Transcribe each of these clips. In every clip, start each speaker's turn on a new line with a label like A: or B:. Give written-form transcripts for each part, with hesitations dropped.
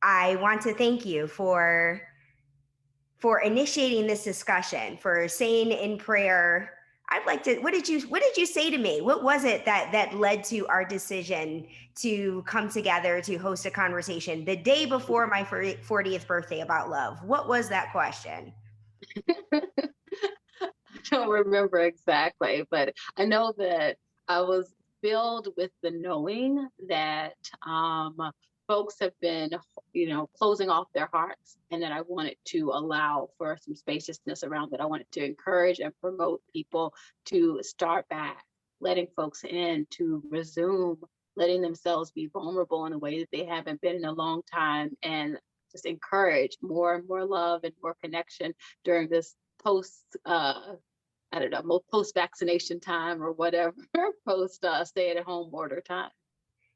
A: I want to thank you for initiating this discussion, for saying in prayer. I'd like to, what did you say to me? What was it that led to our decision to come together to host a conversation the day before my 40th birthday about love? What was that question?
B: Don't remember exactly, but I know that I was filled with the knowing that folks have been, closing off their hearts, and that I wanted to allow for some spaciousness around it. I wanted to encourage and promote people to start back, letting folks in, to resume letting themselves be vulnerable in a way that they haven't been in a long time, and just encourage more and more love and more connection during this post I don't know, post vaccination time or whatever, post stay at home order time.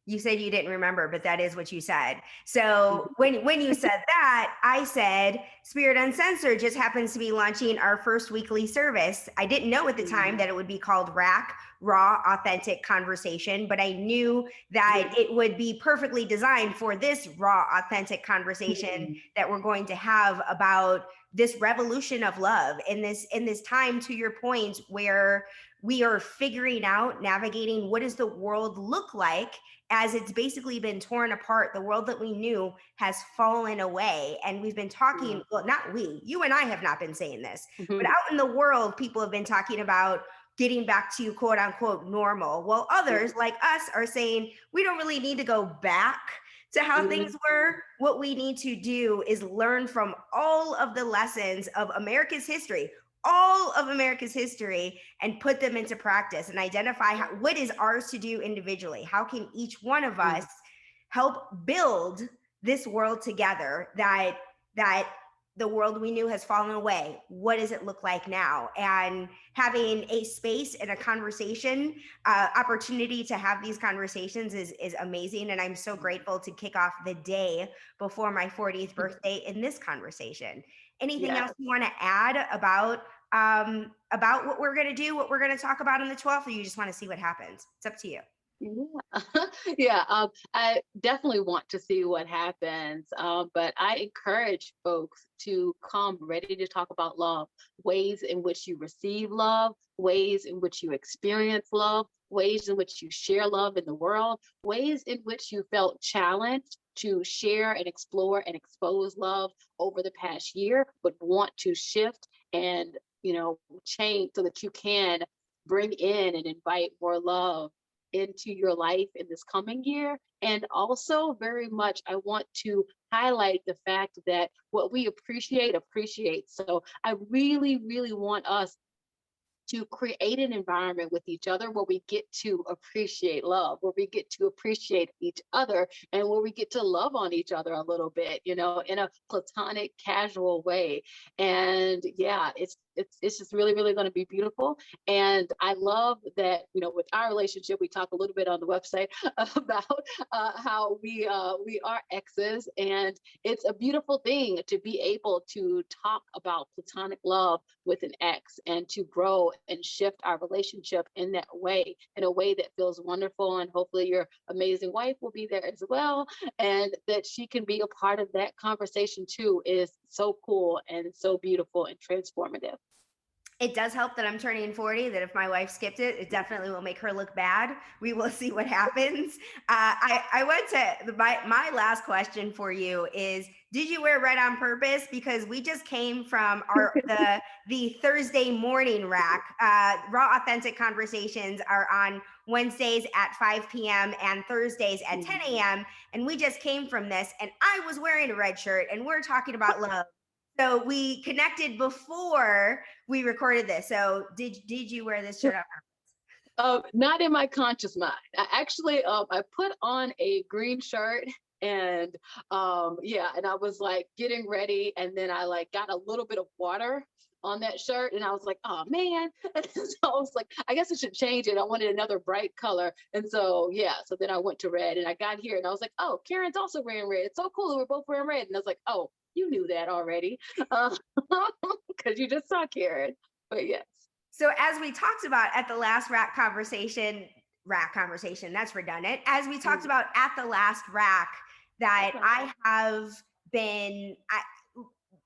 A: You said you didn't remember, but that is what you said. So
B: Mhm.
A: when you said that, I said Spirit Uncensored just happens to be launching our first weekly service. I didn't know at the time
B: Mhm.
A: that it would be called RAC, Raw Authentic Conversation, but I knew that it would be perfectly designed for this raw authentic conversation
B: Mhm.
A: that we're going to have about this revolution of love in this time, to your point, where we are figuring out, navigating what does the world look like as it's basically been torn apart. The world that we knew has fallen away. And we've been talking,
B: Yeah.
A: well, not we, you and I have not been saying this, but
B: Mhm.
A: out in the world, people have been talking about getting back to quote unquote normal. While others like us are saying we don't really need to go back to how things
B: Mhm.
A: were. What we need to do is learn from all of the lessons of America's history, all of America's history, and put them into practice and identify what is ours to do individually. How can each one of us
B: Mhm.
A: help build this world together, that the world we knew has fallen away? What does it look like now? And having a space and a conversation, opportunity to have these conversations is amazing. And I'm so grateful to kick off the day before my 40th birthday in this conversation. Anything else
B: Yes.
A: you want to add about what we're going to do, what we're going to talk about on the 12th, or you just want to see what happens? It's up to you.
B: Yeah, yeah. I definitely want to see what happens, but I encourage folks to come ready to talk about love, ways in which you receive love, ways in which you experience love, ways in which you share love in the world, ways in which you felt challenged to share and explore and expose love over the past year, but want to shift and change so that you can bring in and invite more love into your life in this coming year. And also, very much, I want to highlight the fact that what we appreciate appreciates. So I really, really want us to create an environment with each other where we get to appreciate love, where we get to appreciate each other, and where we get to love on each other a little bit, in a platonic, casual way. And yeah, it's just really, really going to be beautiful. And I love that, with our relationship, we talk a little bit on the website about how we are exes, and it's a beautiful thing to be able to talk about platonic love with an ex, and to grow and shift our relationship in that way, in a way that feels wonderful. And hopefully your amazing wife will be there as well, and that she can be a part of that conversation too, is so cool and so beautiful and transformative.
A: It does help that I'm turning 40, that if my wife skipped it, it definitely will make her look bad. We will see what happens. I went to my last question for you is, did you wear red on purpose? Because we just came from the Thursday morning rack. Raw Authentic Conversations are on Wednesdays at 5 p.m. and Thursdays at 10 a.m. And we just came from this, and I was wearing a red shirt, and we're talking about love. So we connected before we recorded this. So did you wear this shirt on
B: Not in my conscious mind. I actually, I put on a green shirt, and yeah, and I was like getting ready, and then I like got a little bit of water on that shirt, and I was like, oh man. And so I was like, I guess I should change it. I wanted another bright color. And so yeah, so then I went to red, and I got here, and I was like, oh, Karen's also wearing red. It's so cool that we're both wearing red. And I was like, oh, you knew that already. Uh, because you just saw Karen. But yes.
A: So as we talked about at the last rack conversation, that's redundant. As we talked about at the last rack, that
B: Okay.
A: I have been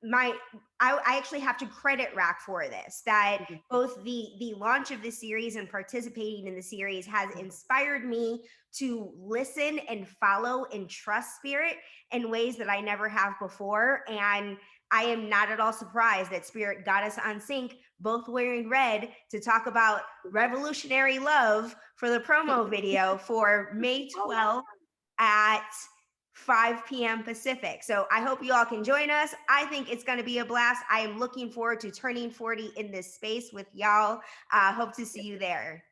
A: my I actually have to credit Rack for this, that
B: Mhm.
A: both the launch of the series and participating in the series has
B: Mhm.
A: inspired me to listen and follow and trust Spirit in ways that I never have before. And I am not at all surprised that Spirit got us on sync, both wearing red, to talk about revolutionary love for the promo video for May
B: Oh,
A: 12th at 5 p.m. Pacific. So I hope you all can join us. I think it's going to be a blast. I am looking forward to turning 40 in this space with y'all. Hope to see you there.